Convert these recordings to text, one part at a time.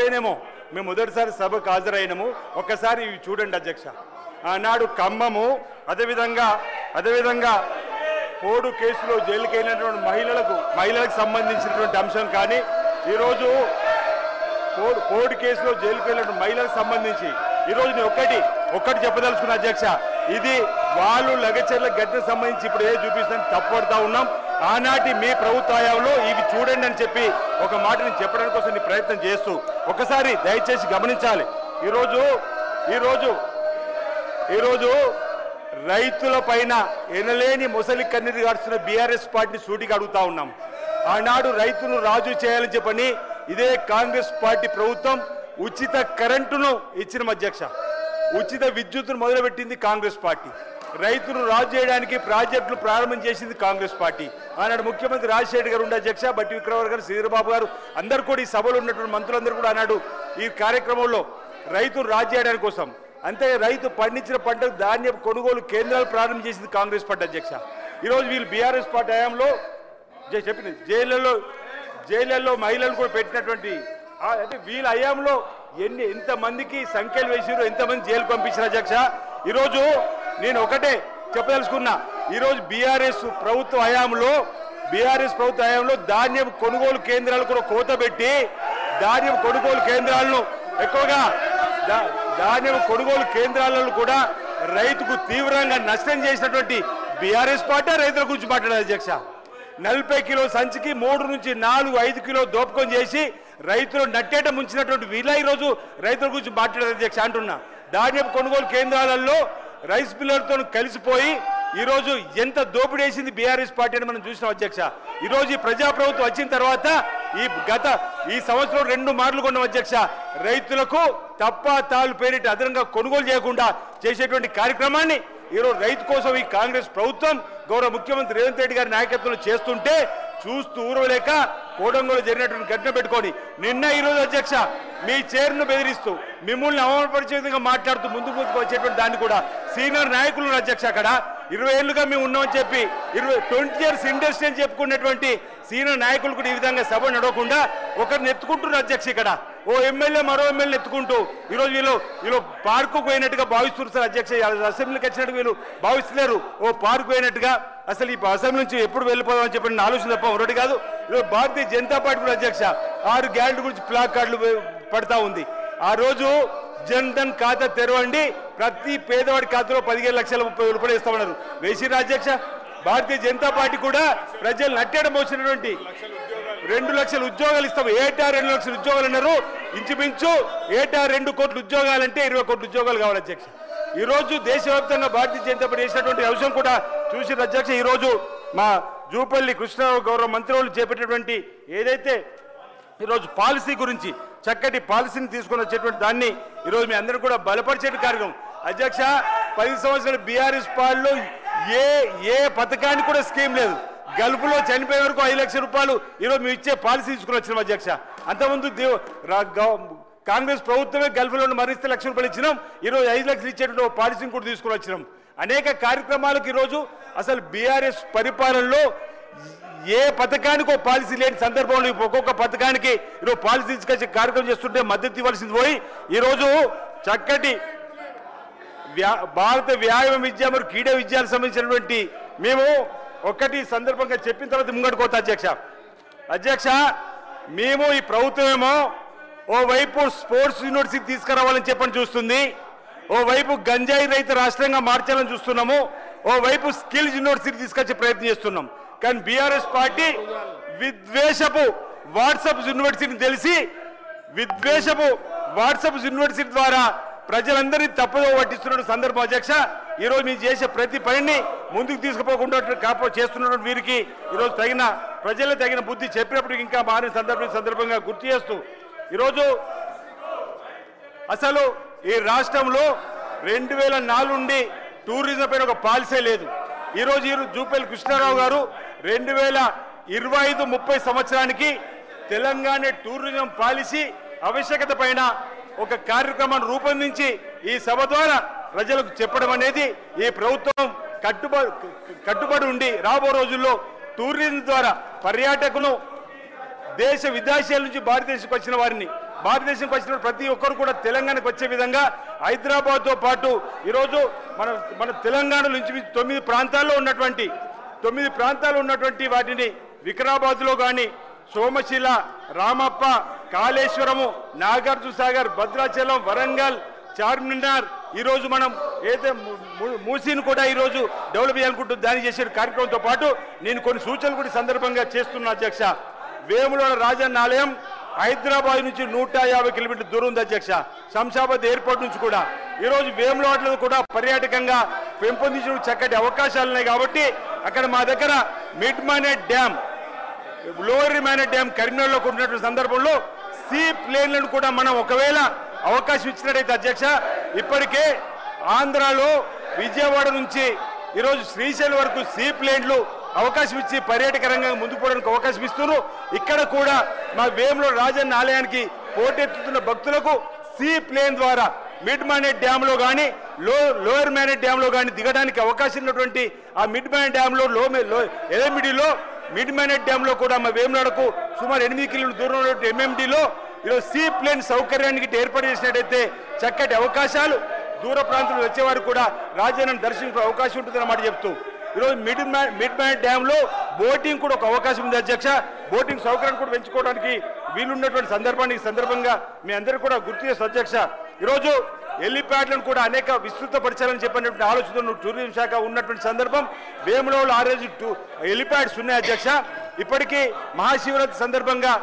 అయినేమో మేము మొదటిసారి సభకు హాజరైనము. ఒక్కసారి ఇవి చూడండి అధ్యక్ష. ఆనాడు ఖమ్మము, అదేవిధంగా పోడు కేసులో జైలుకైనటువంటి మహిళలకు సంబంధించినటువంటి అంశం కానీ, ఈరోజు పోడు కేసులో జైలుకైనటువంటి మహిళలకు సంబంధించి ఈరోజు నేను ఒక్కటి చెప్పదలుచుకున్న అధ్యక్ష. ఇది వాళ్ళు లగచర్ల ఘటనకు సంబంధించి ఇప్పుడు ఏది చూపిస్తాను తప్పడుతూ ఉన్నాం. ఆనాటి మీ ప్రభుత్వ హయాంలో ఇవి చూడండి అని చెప్పి ఒక మాట నేను చెప్పడానికి కోసం ప్రయత్నం చేస్తూ ఒకసారి దయచేసి గమనించాలి. ఈరోజు రైతుల పైన ఎనలేని మొసలి కన్నీరు గాడుస్తున్న బీఆర్ఎస్ పార్టీని సూటిగా అడుగుతా ఉన్నాం. ఆనాడు రైతును రాజు చేయాలని చెప్పని ఇదే కాంగ్రెస్ పార్టీ ప్రభుత్వం ఉచిత కరెంటును ఇచ్చిన అధ్యక్ష. ఉచిత విద్యుత్తును మొదలుపెట్టింది కాంగ్రెస్ పార్టీ. రైతును రాజు చేయడానికి ప్రాజెక్టులు ప్రారంభం చేసింది కాంగ్రెస్ పార్టీ. ఆనాడు ముఖ్యమంత్రి రాజశేఖర్ గారు ఉండే అధ్యక్ష, బట్టి విక్రమార్క గారు, శ్రీధరబాబు గారు అందరూ కూడా ఈ సభలో ఉన్నటువంటి మంత్రులందరూ కూడా ఆనాడు ఈ కార్యక్రమంలో రైతును రాజు చేయడానికి కోసం, అంతే రైతు పండించిన పంటకు ధాన్యం కొనుగోలు కేంద్రాలు ప్రారంభం చేసింది కాంగ్రెస్ పార్టీ అధ్యక్ష. ఈరోజు వీళ్ళు బీఆర్ఎస్ పార్టీ హయాంలో చెప్పిన జైళ్ళల్లో మహిళలు కూడా పెట్టినటువంటి అంటే వీళ్ళ హయాంలో ఎంతమందికి సంఖ్యలు వేసారు, ఎంతమంది జైలు పంపించారు అధ్యక్ష. ఈరోజు నేను ఒకటే చెప్పదలుచుకున్నా. ఈరోజు బీఆర్ఎస్ ప్రభుత్వ హయాంలో ధాన్యం కొనుగోలు కేంద్రాలు కూడా కోత పెట్టి ధాన్యం కొనుగోలు కేంద్రాలను ఎక్కువగా ధాన్యం కొనుగోలు కేంద్రాలను కూడా రైతుకు తీవ్రంగా నష్టం చేసినటువంటి బీఆర్ఎస్ పార్టీ రైతుల గురించి మాట్లాడారు అధ్యక్ష. 40 కిలో సంచికి 3 నుంచి 4, 5 కిలో దోపకం చేసి రైతులు నట్టేట ముంచినటువంటి వీళ్ళ ఈరోజు రైతుల గురించి మాట్లాడారు అధ్యక్ష అంటున్నా. ధాన్యం కొనుగోలు కేంద్రాలలో రైస్ మిల్లర్తో కలిసిపోయి ఈరోజు ఎంత దోపిడీ వేసింది బీఆర్ఎస్ పార్టీ అని మనం చూసినాం అధ్యక్ష. ఈరోజు ఈ ప్రజాప్రభుత్వం వచ్చిన తర్వాత ఈ సంవత్సరం 2 మార్లు కొన్నాం అధ్యక్ష. రైతులకు తప్ప తాళ్ళు పేరిట అదనంగా కొనుగోలు చేయకుండా చేసేటువంటి కార్యక్రమాన్ని ఈరోజు రైతు కోసం ఈ కాంగ్రెస్ ప్రభుత్వం గౌరవ ముఖ్యమంత్రి రేవంత్ రెడ్డి గారి నాయకత్వంలో చేస్తుంటే చూస్తూ ఊరవలేక కోడంగోలు జరిగినటువంటి ఘటన పెట్టుకొని ఈరోజు అధ్యక్ష మీ చైర్ను బెదిరిస్తూ మిమ్మల్ని అవమానపరిచే విధంగా మాట్లాడుతూ ముందుకు వచ్చేటువంటి దాన్ని కూడా సీనియర్ నాయకులు అధ్యక్ష అక్కడ 20 ఏళ్లుగా మేము ఉన్నామని చెప్పి 20 years ఇండస్ట్రీ అని చెప్పుకున్నటువంటి సీనియర్ నాయకులు కూడా ఈ విధంగా సభ నడవకుండా ఒకరిని ఎత్తుకుంటున్నారు అధ్యక్ష. ఇక్కడ ఓ ఎమ్మెల్యే మరో ఎమ్మెల్యే ఎత్తుకుంటూ ఈరోజు వీళ్ళు పార్కు పోయినట్టుగా భావిస్తున్నారు అధ్యక్ష. అసెంబ్లీకి వచ్చినట్టు వీళ్ళు భావిస్తలేరు. ఓ పార్కు పోయినట్టుగా అసలు ఈ అసెంబ్లీ నుంచి ఎప్పుడు వెళ్ళిపోదామని చెప్పిన ఆలోచన తప్ప ఒకటి కాదు. ఈరోజు భారతీయ జనతా పార్టీ కూడా అధ్యక్ష 6 గ్యారెంటీ గురించి ప్లాక్ కార్డులు పడతా ఉంది. ఆ రోజు జన్ ధన్ ఖాతా తెరవండి, ప్రతి పేదవాడి ఖాతాలో 15,30,000 ఇస్తామన్నారు. వేసిరా అధ్యక్ష. భారతీయ జనతా పార్టీ కూడా ప్రజలు నట్టేయడం వచ్చినటువంటి 2 లక్షల ఉద్యోగాలు ఇస్తాము. ఏటా 2 లక్షల ఉద్యోగాలు అన్నారు. ఇంచుమించు ఏటా 2 కోట్ల ఉద్యోగాలంటే 20 కోట్ల ఉద్యోగాలు కావాలి అధ్యక్ష. ఈరోజు దేశవ్యాప్తంగా భారతీయ జనతా పార్టీ చేసినటువంటి అంశం కూడా చూసిన అధ్యక్ష. ఈరోజు మా జూపల్లి కృష్ణారావు గౌరవ మంత్రులు చేపట్టినటువంటి ఏదైతే ఈరోజు పాలసీ గురించి చక్కటి పాలసీని తీసుకొని వచ్చేటువంటి దాన్ని ఈరోజు మీ అందరూ కూడా బలపరిచే కార్యక్రమం అధ్యక్ష. 10 సంవత్సరాల బీఆర్ఎస్ పార్టీలో ఏ పథకానికి కూడా స్కీమ్ లేదు. గల్ఫ్లో చనిపోయే వరకు 5 లక్షల రూపాయలు ఈరోజు మేము ఇచ్చే పాలసీ తీసుకుని వచ్చినాం అధ్యక్ష. అంతకుముందు కాంగ్రెస్ ప్రభుత్వమే గల్ఫ్లో మరిస్తే 1 లక్ష రూపాయలు ఇచ్చినాం. ఈరోజు 5 లక్షలు ఇచ్చేటువంటి పాలసీని కూడా తీసుకుని వచ్చినాం. అనేక కార్యక్రమాలకు ఈరోజు అసలు బీఆర్ఎస్ పరిపాలనలో ఏ పథకానికి ఒక పాలసీ లేని సందర్భంలో ఒక్కొక్క పథకానికి ఈరోజు పాలసీ తీసుకొచ్చే కార్యక్రమం చేస్తుంటే మద్దతు ఇవ్వాల్సింది పోయి ఈరోజు చక్కటి భారత వ్యాయామ విద్య మరియు క్రీడా విద్యకు సంబంధించినటువంటి మేము ఒక్కటి సందర్భంగా చెప్పిన తర్వాత ముంగడుకోతా అధ్యక్ష. మేము ఈ ప్రభుత్వమేమో ఓవైపు స్పోర్ట్స్ యూనివర్సిటీ తీసుకురావాలని చెప్పని చూస్తుంది, ఓవైపు గంజాయి రహిత రాష్ట్రంగా మార్చాలని చూస్తున్నాము, ఓవైపు స్కిల్స్ యూనివర్సిటీ తీసుకొచ్చే ప్రయత్నం చేస్తున్నాం. కానీ బీఆర్ఎస్ పార్టీ విద్వేషపు వాట్సాప్ యూనివర్సిటీని తెలిసి విద్వేషపు వాట్సాప్ యూనివర్సిటీ ద్వారా ప్రజలందరినీ తప్పుదో పట్టిస్తున్న సందర్భం అధ్యక్ష. ఈరోజు మీరు చేసే ప్రతి పనిని ముందుకు తీసుకుపోకుండా చేస్తున్నటువంటి వీరికి ఈరోజు ప్రజలకు తగిన బుద్ధి చెప్పినప్పుడు ఇంకా మారిన సందర్భంగా గుర్తు చేస్తూ ఈరోజు అసలు ఈ రాష్ట్రంలో 2004 నుండి టూరిజం పైన ఒక పాలసీ లేదు. ఈరోజు జూపల్లి కృష్ణారావు గారు 2025-30 సంవత్సరానికి తెలంగాణ టూరిజం పాలసీ ఆవశ్యకత పైన ఒక కార్యక్రమాన్ని రూపొందించి ఈ సభ ద్వారా ప్రజలకు చెప్పడం అనేది ఈ ప్రభుత్వం కట్టుబడి ఉండి రాబో రోజుల్లో టూరిజం ద్వారా పర్యాటకును దేశ విదేశాల నుంచి భారతదేశంకి వచ్చిన వారిని భారతదేశంకి వచ్చిన ప్రతి ఒక్కరు కూడా తెలంగాణకు వచ్చే విధంగా హైదరాబాద్తో పాటు ఈరోజు మన తెలంగాణ నుంచి 9 ప్రాంతాల్లో ఉన్నటువంటి వాటిని వికారాబాద్లో కానీ సోమశిల, రామప్ప, కాళేశ్వరము, నాగార్జున సాగర్, భద్రాచలం, వరంగల్, చార్మినార్, ఈరోజు మనం ఏదైతే మూసీని కూడా ఈరోజు డెవలప్ చేయాలనుకుంటూ దాని చేసే కార్యక్రమంతో పాటు నేను కొన్ని సూచనలు కూడా సందర్భంగా చేస్తున్నా అధ్యక్ష. వేములవాడ రాజన్న ఆలయం హైదరాబాద్ నుంచి 150 కిలోమీటర్ల దూరం ఉంది అధ్యక్ష. శంషాబాద్ ఎయిర్పోర్ట్ నుంచి కూడా ఈరోజు వేములవాడలో కూడా పర్యాటకంగా పెంపొందించిన చక్కటి అవకాశాలు ఉన్నాయి. కాబట్టి అక్కడ మా దగ్గర mid Manair dam, lower Manair dam కరీంనగర్లో ఉన్నటువంటి సందర్భంలో సీ ప్లేన్లను కూడా మనం ఒకవేళ అవకాశం ఇచ్చినట్టయితే అధ్యక్ష, ఇప్పటికే ఆంధ్రాలో విజయవాడ నుంచి ఈరోజు శ్రీశైలం వరకు సీ ప్లేన్లు అవకాశం ఇచ్చి పర్యాటక రంగంగా ముందుకు పోవడానికి అవకాశం ఇస్తున్నారు. ఇక్కడ కూడా మా వేములవాడ రాజన్న ఆలయానికి పోటెత్తుతున్న భక్తులకు సీ ప్లేన్ ద్వారా మిడ్ మానేట్ డ్యామ్లో కానీ లోయర్ మానేట్ డ్యామ్లో కానీ దిగడానికి అవకాశం ఉన్నటువంటి ఆ మిడ్ మానేట్ డ్యామ్లో ఎల్ఎండిలో మిడ్ మానేట్ డ్యామ్లో కూడా మా వేములవాడకు సుమారు 8 కిలోమీటర్ల దూరంలో ఉన్నటువంటి ఎంఎండిలో ఈరోజు సీ ప్లేన్ సౌకర్యానికి ఏర్పాటు చేసినట్టయితే చక్కటి అవకాశాలు దూర ప్రాంతంలో వచ్చేవారు కూడా రాజన్నను దర్శించే అవకాశం ఉంటుందన్నమాట చెప్తూ ఈరోజు మిడ్ మానేట్ డ్యామ్లో బోటింగ్ కూడా ఒక అవకాశం ఉంది అధ్యక్ష. బోటింగ్ సౌకర్యాన్ని కూడా పెంచుకోవడానికి వీలున్నటువంటి సందర్భంగా మీ అందరూ కూడా గుర్తు చేస్తారు అధ్యక్ష. ఈరోజు హెలిప్యాడ్లను కూడా అనేక విస్తృతపరచాలని చెప్పినటువంటి ఆలోచనలు టూరిజం శాఖ ఉన్నటువంటి సందర్భం. వేములవాడలో 6 హెలిప్యాడ్స్ ఉన్నాయి అధ్యక్ష. ఇప్పటికీ మహాశివరాత్రి సందర్భంగా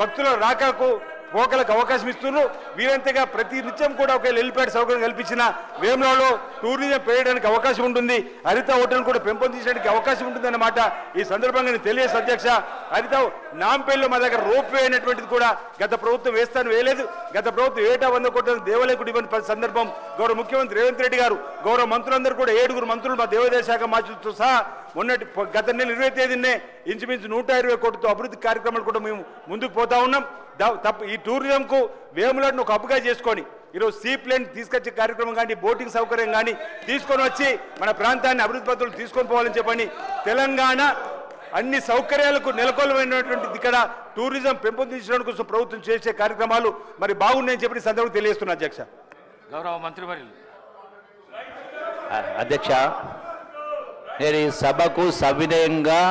భక్తుల రాకకు పోకలకు అవకాశం ఇస్తున్నారు. వీరంతగా ప్రతి నిత్యం కూడా ఒక హెలిప్యాడ్ సౌకర్యం కల్పించిన వేములవాడలో టూరిజం పెరగడానికి అవకాశం ఉంటుంది. హరిత హోటల్ కూడా పెంపొందించడానికి అవకాశం ఉంటుంది అన్నమాట ఈ సందర్భంగా నేను తెలియజేసి అధ్యక్ష. హరిత నాంపేల్లో మా దగ్గర రోప్ వే అనేటువంటిది కూడా గత ప్రభుత్వం వేయలేదు. గత ప్రభుత్వం ఏటా 100 కోట్ల దేవాలయ కూడా ఇవ్వని సందర్భం గౌరవ ముఖ్యమంత్రి రేవంత్ రెడ్డి గారు, గౌరవ మంత్రులందరూ కూడా 7 మంత్రులు మా దేవాదాయ శాఖ మంత్రులతో సహా గత నెల 20వ తేదీనే ఇంచుమించు 120 కోట్లతో అభివృద్ధి కార్యక్రమాలు కూడా మేము ముందుకు పోతా ఉన్నాం. ఈ టూరిజంకు వేములవాడను ఒక హబ్గా చేసుకొని ఈరోజు సీ ప్లేన్ తీసుకొచ్చే కార్యక్రమం కానీ బోటింగ్ సౌకర్యం కానీ తీసుకొని వచ్చి మన ప్రాంతాన్ని అభివృద్ధి పద్ధతులు తీసుకొని పోవాలని చెప్పని తెలంగాణ అన్ని సౌకర్యాలకు నెలకొల్పైనటువంటి ఇక్కడ టూరిజం పెంపొందించడం కోసం ప్రభుత్వం చేసే కార్యక్రమాలు మరి బాగున్నాయని చెప్పి సందర్భంగా తెలియజేస్తున్నా అధ్యక్ష. గౌరవ మంత్రివర్యులు. అధ్యక్ష, నేను ఈ సభకు సవినయంగా